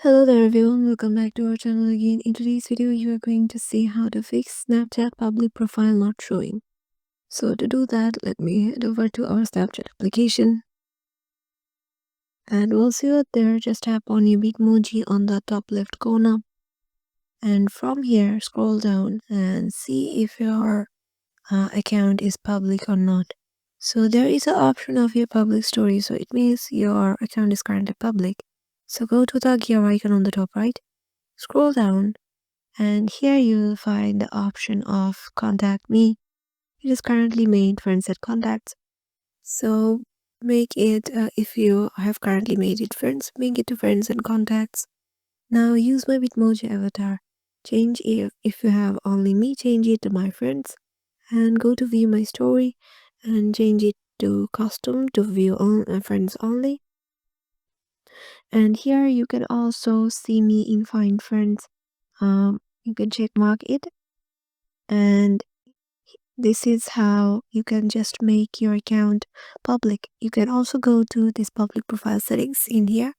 Hello there everyone, welcome back to our channel again. In today's video, you are going to see how to fix Snapchat public profile not showing. So to do that, let me head over to our Snapchat application. And once you're there, just tap on your Bitmoji on the top left corner. And from here, scroll down and see if your account is public or not. So there is an option of your public story, so it means your account is currently public. So go to the gear icon on the top right, scroll down, and here you will find the option of contact me. It is currently made friends and contacts. So make it, if you have currently made it friends, make it to friends and contacts. Now use my Bitmoji avatar. Change it, if you have only me, change it to my friends. And go to view my story and change it to custom to view friends only. And here you can also see me in find friends. You can check mark it, and this is how you can just make your account public. You can also go to this public profile settings in here,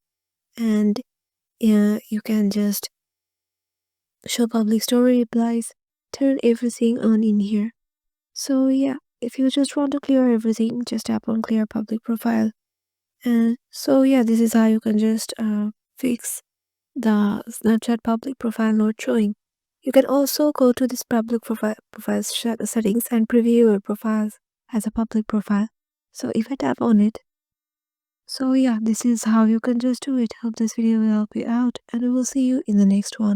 and you can just show public story replies, turn everything on in here. So yeah, if you just want to clear everything, just tap on clear public profile. And so yeah, this is how you can just fix the Snapchat public profile not showing. You can also go to this public profile settings and preview your profiles as a public profile. So if I tap on it, so yeah, this is how you can just do it. Hope this video will help you out, and we will see you in the next one.